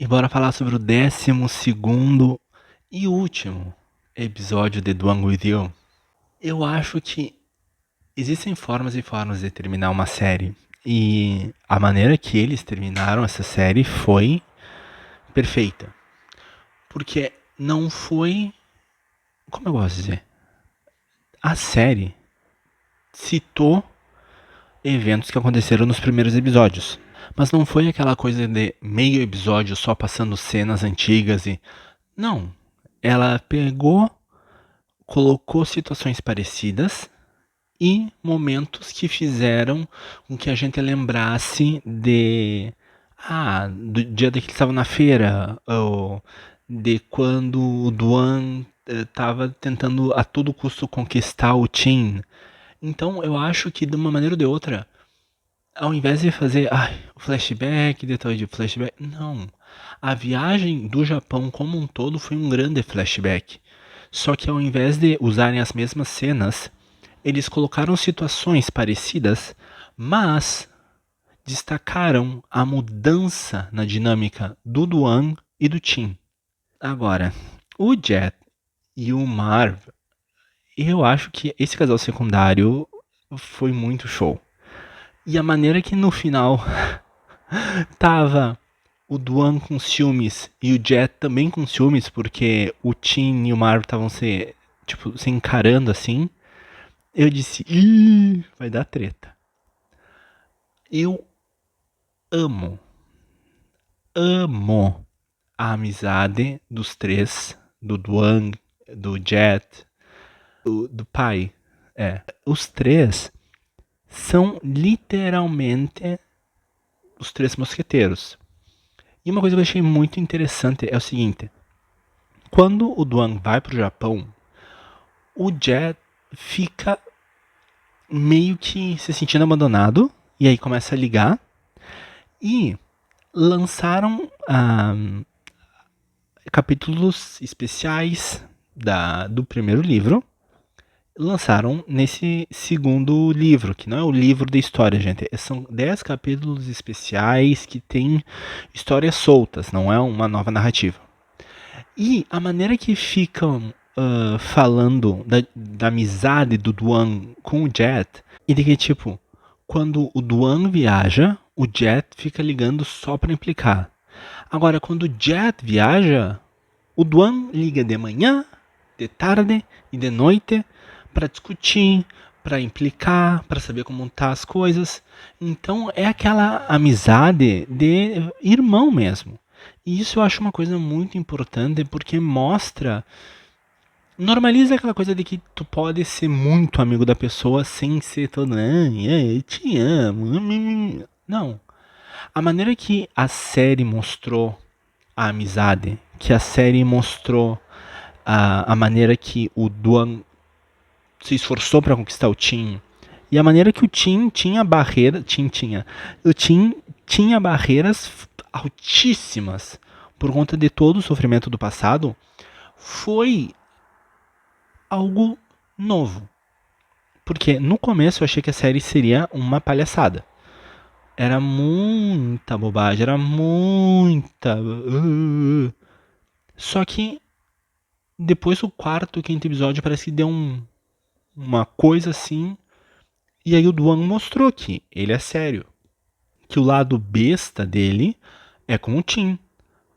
E bora falar sobre o 12º e último episódio de The One With You. Eu acho que existem formas e formas de terminar uma série. E a maneira que eles terminaram essa série foi perfeita. Porque não foi. Como eu gosto de dizer? A série citou eventos que aconteceram nos primeiros episódios. Mas não foi aquela coisa de meio episódio só passando cenas antigas e. Não. Ela pegou, colocou situações parecidas e momentos que fizeram com que a gente lembrasse do dia que eles estavam na feira, ou de quando o Duan estava tentando a todo custo conquistar o Tin. Então eu acho que de uma maneira ou de outra, ao invés de fazer o flashback, detalhe de flashback, não. A viagem do Japão como um todo foi um grande flashback. Só que ao invés de usarem as mesmas cenas, eles colocaram situações parecidas, mas destacaram a mudança na dinâmica do Duan e do Tim. Agora, o Jet e o Marv, eu acho que esse casal secundário foi muito show. E a maneira que no final tava o Duan com ciúmes e o Jet também com ciúmes, porque o Tim e o Marv estavam se encarando assim. Eu disse, ih, vai dar treta. Eu amo, amo a amizade dos três, do Duan, do Jet, do pai. Os três são literalmente os três mosqueteiros. E uma coisa que eu achei muito interessante é o seguinte: quando o Duan vai pro Japão, o Jet fica meio que se sentindo abandonado, e aí começa a ligar, e lançaram capítulos especiais do primeiro livro, lançaram nesse segundo livro, que não é o livro da história, gente. São 10 capítulos especiais que tem histórias soltas, não é uma nova narrativa. E a maneira que ficam falando da amizade do Duan com o Jet, e de que, tipo, quando o Duan viaja, o Jet fica ligando só pra implicar. Agora, quando o Jet viaja, o Duan liga de manhã, de tarde e de noite para discutir, para implicar, para saber como tá as coisas. Então é aquela amizade de irmão mesmo. E isso eu acho uma coisa muito importante porque mostra, normaliza aquela coisa de que tu pode ser muito amigo da pessoa sem ser todo, eu te amo. Não. A maneira que a série mostrou a amizade, que a série mostrou a maneira que o Duan se esforçou para conquistar o Tim, e a maneira que o Tim tinha barreira, o Tim tinha barreiras altíssimas por conta de todo o sofrimento do passado, foi algo novo. Porque no começo eu achei que a série seria uma palhaçada. Era muita bobagem, era muita. Só que depois do quarto, quinto episódio, parece que deu uma coisa assim. E aí o Duan mostrou que ele é sério. Que o lado besta dele é com o Tim.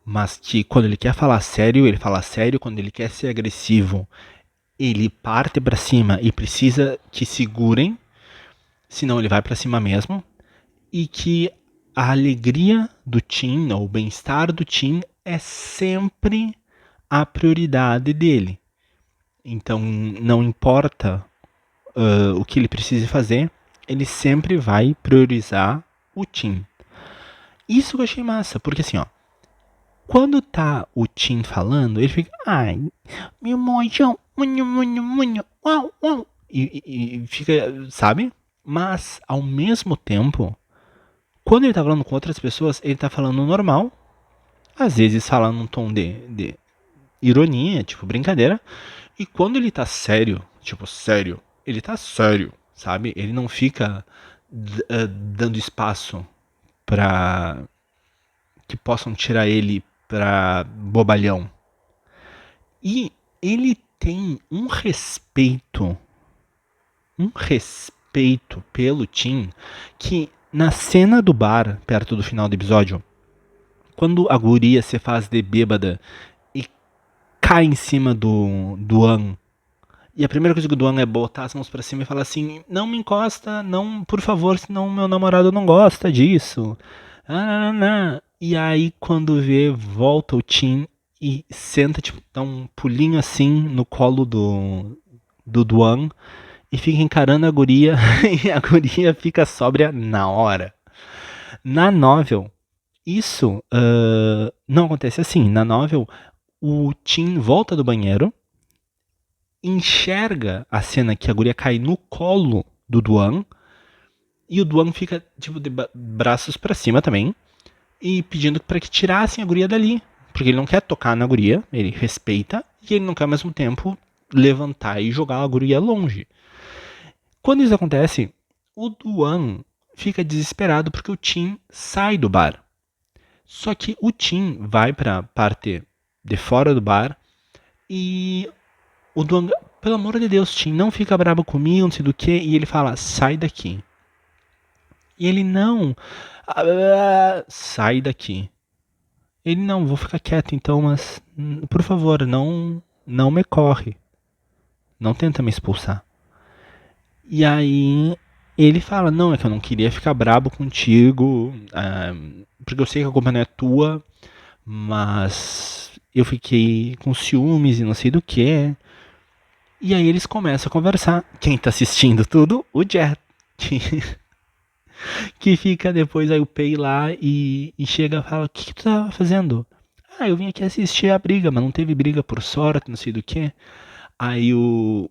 Mas que quando ele quer falar sério, ele fala sério. Quando ele quer ser agressivo, ele parte pra cima e precisa que segurem. Senão ele vai pra cima mesmo. E que a alegria do Tim, ou o bem-estar do Tim, é sempre a prioridade dele. Então não importa o que ele precise fazer, ele sempre vai priorizar o Tim. Isso que eu achei massa, porque assim, ó, quando tá o Tim falando, ele fica, ai, meu mojão, munho, munho, munho, uau, uau, e fica, sabe? Mas, ao mesmo tempo, quando ele tá falando com outras pessoas, ele tá falando normal, às vezes falando num tom de ironia, tipo brincadeira, e quando ele tá sério, tipo sério, ele tá sério, sabe? Ele não fica dando espaço pra que possam tirar ele pra bobalhão. E ele tem um respeito pelo Tim, que na cena do bar, perto do final do episódio, quando a guria se faz de bêbada e cai em cima do Duan, e a primeira coisa que o Duan é botar as mãos pra cima e falar assim, não me encosta, não, por favor, senão meu namorado não gosta disso. E aí quando vê, volta o Tim e senta, tipo, dá um pulinho assim no colo do Duan e fica encarando a guria e a guria fica sóbria na hora. Na novel, isso não acontece assim. Na novel, o Tim volta do banheiro, enxerga a cena que a guria cai no colo do Duan e o Duan fica tipo de braços pra cima também e pedindo para que tirassem a guria dali, porque ele não quer tocar na guria, ele respeita e ele não quer ao mesmo tempo levantar e jogar a guria longe. Quando isso acontece, o Duan fica desesperado porque o Tim sai do bar. Só que o Tim vai para a parte de fora do bar e o Duan, pelo amor de Deus, Tim, não fica bravo comigo, não sei do que, e ele fala, sai daqui. E ele, não, sai daqui. Ele, não, vou ficar quieto então, mas por favor, não me corre. Não tenta me expulsar. E aí ele fala, não, é que eu não queria ficar brabo contigo, porque eu sei que a culpa não é tua, mas eu fiquei com ciúmes e não sei do que. E aí eles começam a conversar. Quem tá assistindo tudo? O Jet. Que fica depois aí o Pei lá e chega e fala, o que tu tava fazendo? Ah, eu vim aqui assistir a briga, mas não teve briga por sorte, não sei do que. Aí o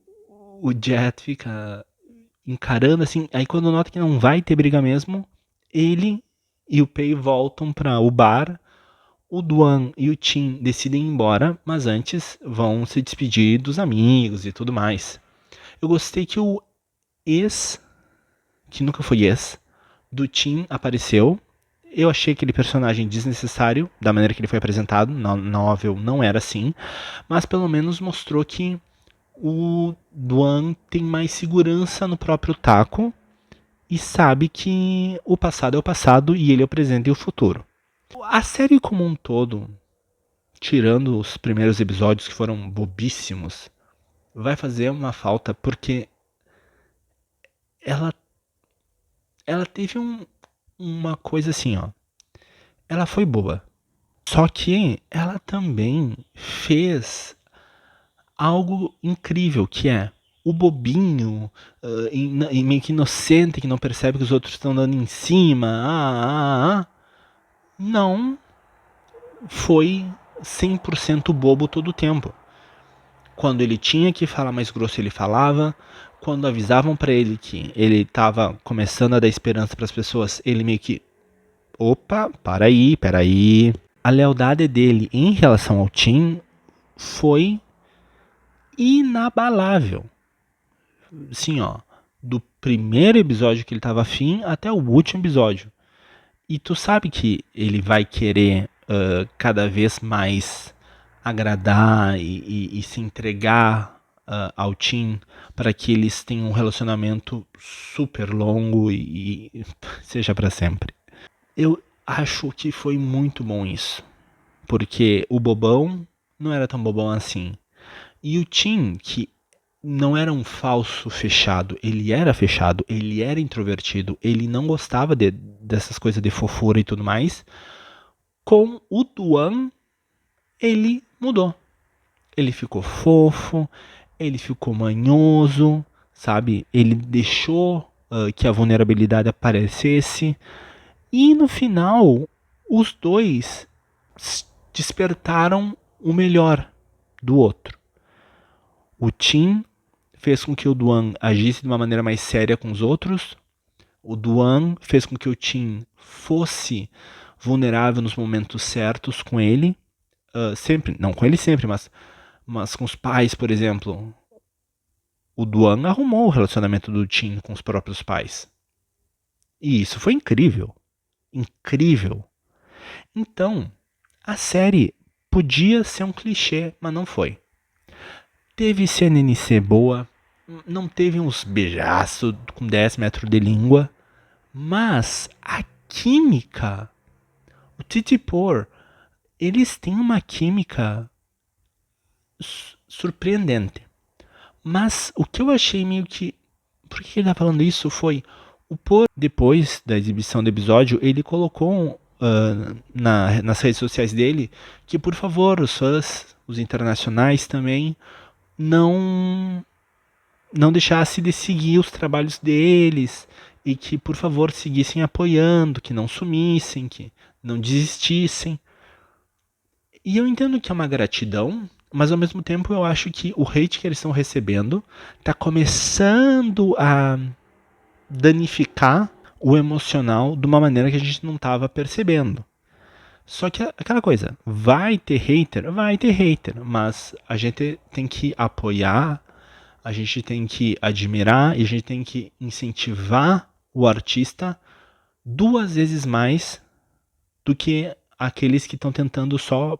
Jet fica encarando assim, aí quando nota que não vai ter briga mesmo, ele e o Pei voltam para o bar, o Duan e o Tim decidem ir embora, mas antes vão se despedir dos amigos e tudo mais. Eu gostei que o ex, que nunca foi ex, do Tim apareceu. Eu achei aquele personagem desnecessário, da maneira que ele foi apresentado, na novel não era assim, mas pelo menos mostrou que o Duan tem mais segurança no próprio taco e sabe que o passado é o passado e ele é o presente e o futuro. A série como um todo, tirando os primeiros episódios que foram bobíssimos, vai fazer uma falta porque ela, ela teve uma coisa assim, ó. Ela foi boa. Só que ela também fez algo incrível, que é o bobinho, meio que inocente, que não percebe que os outros estão dando em cima, não foi 100% bobo todo o tempo. Quando ele tinha que falar mais grosso, ele falava. Quando avisavam para ele que ele estava começando a dar esperança para as pessoas, ele meio que, opa, peraí. A lealdade dele em relação ao Tim foi inabalável. Sim, ó, do primeiro episódio que ele tava afim até o último episódio. E tu sabe que ele vai querer cada vez mais agradar e se entregar ao Tim para que eles tenham um relacionamento super longo e seja para sempre. Eu acho que foi muito bom isso, porque o bobão não era tão bobão assim. E o Tim, que não era um falso fechado, ele era fechado, ele era introvertido, ele não gostava dessas coisas de fofura e tudo mais. Com o Duan, ele mudou. Ele ficou fofo, ele ficou manhoso, sabe? Ele deixou que a vulnerabilidade aparecesse. E no final, os dois despertaram o melhor do outro. O Tim fez com que o Duan agisse de uma maneira mais séria com os outros. O Duan fez com que o Tim fosse vulnerável nos momentos certos com ele. Sempre, não com ele sempre, mas com os pais, por exemplo. O Duan arrumou o relacionamento do Tim com os próprios pais. E isso foi incrível. Incrível. Então, A série podia ser um clichê, mas não foi. Teve CNNC boa, não teve uns beijaços com 10 metros de língua, mas a química, o Titipor, eles têm uma química surpreendente. Mas o que eu achei meio que... Por que ele tá falando isso? Foi o Por, depois da exibição do episódio, ele colocou nas redes sociais dele que, por favor, os fãs, os internacionais também, não deixassem de seguir os trabalhos deles e que, por favor, seguissem apoiando, que não sumissem, que não desistissem. E eu entendo que é uma gratidão, mas ao mesmo tempo eu acho que o hate que eles estão recebendo está começando a danificar o emocional de uma maneira que a gente não estava percebendo. Só que aquela coisa, vai ter hater, mas a gente tem que apoiar, a gente tem que admirar e a gente tem que incentivar o artista 2 vezes mais do que aqueles que estão tentando só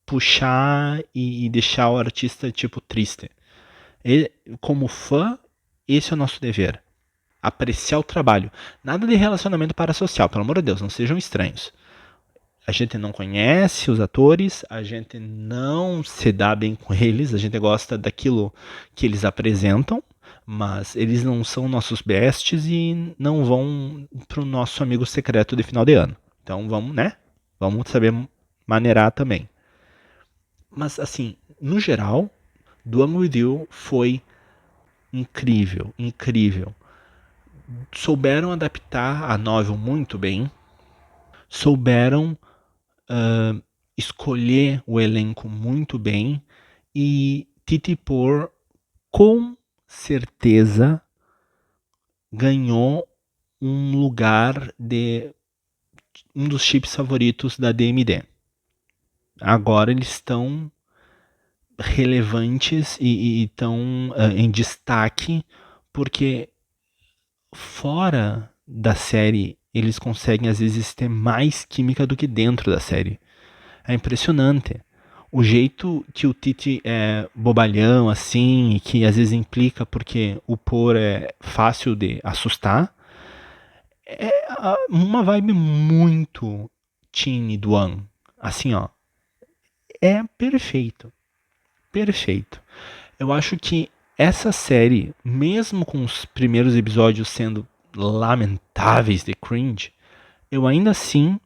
puxar e deixar o artista tipo triste. Como fã, esse é o nosso dever. Apreciar o trabalho. Nada de relacionamento parasocial, pelo amor de Deus, não sejam estranhos. A gente não conhece os atores, a gente não se dá bem com eles, a gente gosta daquilo que eles apresentam, mas eles não são nossos bestes e não vão pro nosso amigo secreto de final de ano. Então vamos, né? Vamos saber maneirar também. Mas assim, no geral, The One With You foi incrível, incrível. Souberam adaptar a novel muito bem, souberam escolher o elenco muito bem e Titipor com certeza ganhou um lugar de um dos chips favoritos da DMD. Agora eles estão relevantes e estão em destaque porque fora da série eles conseguem às vezes ter mais química do que dentro da série. É impressionante. O jeito que o Titi é bobalhão, assim, e que às vezes implica porque o Por é fácil de assustar, é uma vibe muito Teen do One. Assim, ó. É perfeito. Perfeito. Eu acho que essa série, mesmo com os primeiros episódios sendo lamentáveis de cringe, eu ainda assim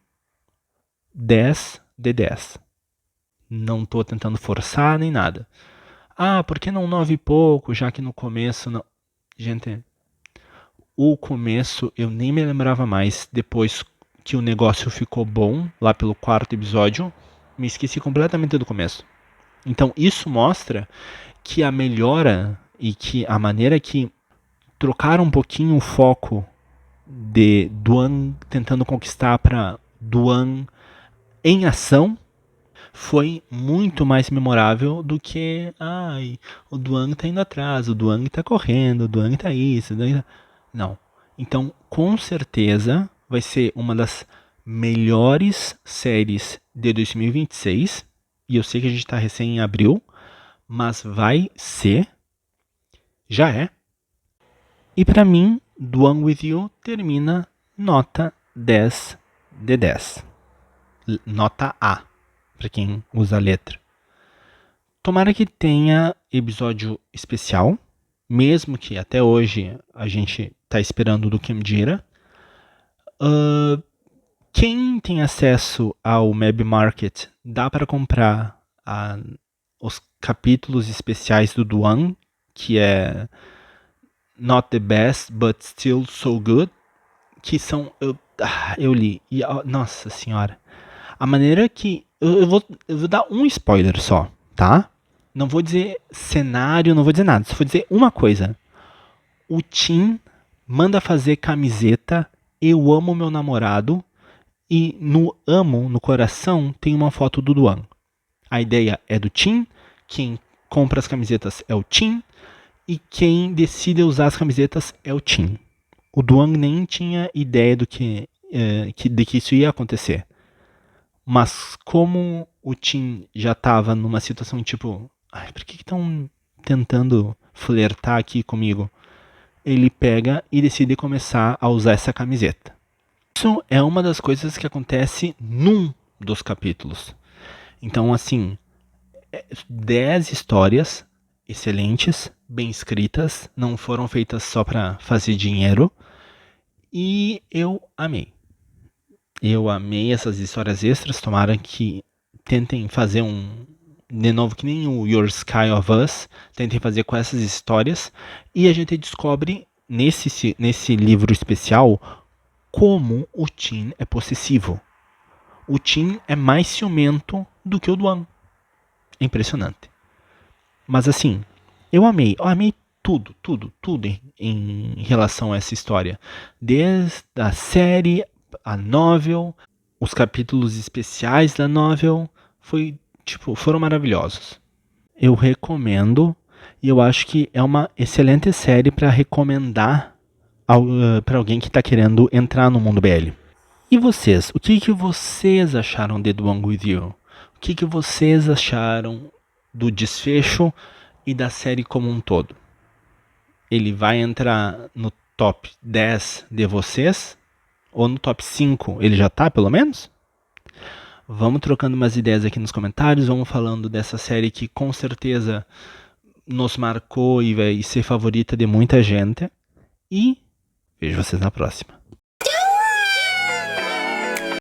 10 de 10. Não tô tentando forçar nem nada. Ah, por que não 9 e pouco, já que no começo não... Gente, o começo eu nem me lembrava mais. Depois que o negócio ficou bom, lá pelo 4º episódio, me esqueci completamente do começo. Então isso mostra que a melhora e que a maneira que trocaram um pouquinho o foco de Duan tentando conquistar para Duan em ação foi muito mais memorável do que o Duan tá indo atrás, o Duan tá correndo, o Duan tá isso, não. Então, com certeza vai ser uma das melhores séries de 2026. E eu sei que a gente tá recém em abril, mas vai ser, já é. E para mim, The One With You termina nota 10 de 10. Nota A, para quem usa a letra. Tomara que tenha episódio especial, mesmo que até hoje a gente tá esperando do Kimjira. Quem tem acesso ao Mab Market, dá para comprar os capítulos especiais do Duan, que é Not the Best, but Still So Good, que são... Eu li, e nossa senhora, a maneira que... Eu vou dar um spoiler só, tá? Não vou dizer cenário, não vou dizer nada, só vou dizer uma coisa. O Tim manda fazer camiseta Eu Amo Meu Namorado, e no amo, no coração, tem uma foto do Duan. A ideia é do Tim, quem compra as camisetas é o Tim, e quem decide usar as camisetas é o Tim. O Duan nem tinha ideia de que isso ia acontecer. Mas como o Tim já tava numa situação tipo, ai, por que estão tentando flertar aqui comigo? Ele pega e decide começar a usar essa camiseta. Isso é uma das coisas que acontece num dos capítulos. Então, assim, 10 histórias excelentes, bem escritas, não foram feitas só para fazer dinheiro. E eu amei. Eu amei essas histórias extras. Tomara que tentem fazer de novo, que nem o Your Sky of Us. Tentem fazer com essas histórias. E a gente descobre nesse livro especial como o Tim é possessivo. O Tim é mais ciumento do que o Duan. É impressionante. Mas assim, eu amei tudo em relação a essa história. Desde a série, a novel, os capítulos especiais da novel, foram maravilhosos. Eu recomendo e eu acho que é uma excelente série para recomendar para alguém que está querendo entrar no mundo BL. E vocês? O que vocês acharam de The One With You? O que vocês acharam do desfecho e da série como um todo? Ele vai entrar no top 10 de vocês? Ou no top 5? Ele já tá, pelo menos? Vamos trocando umas ideias aqui nos comentários. Vamos falando dessa série que com certeza nos marcou e vai ser favorita de muita gente. E vejo vocês na próxima.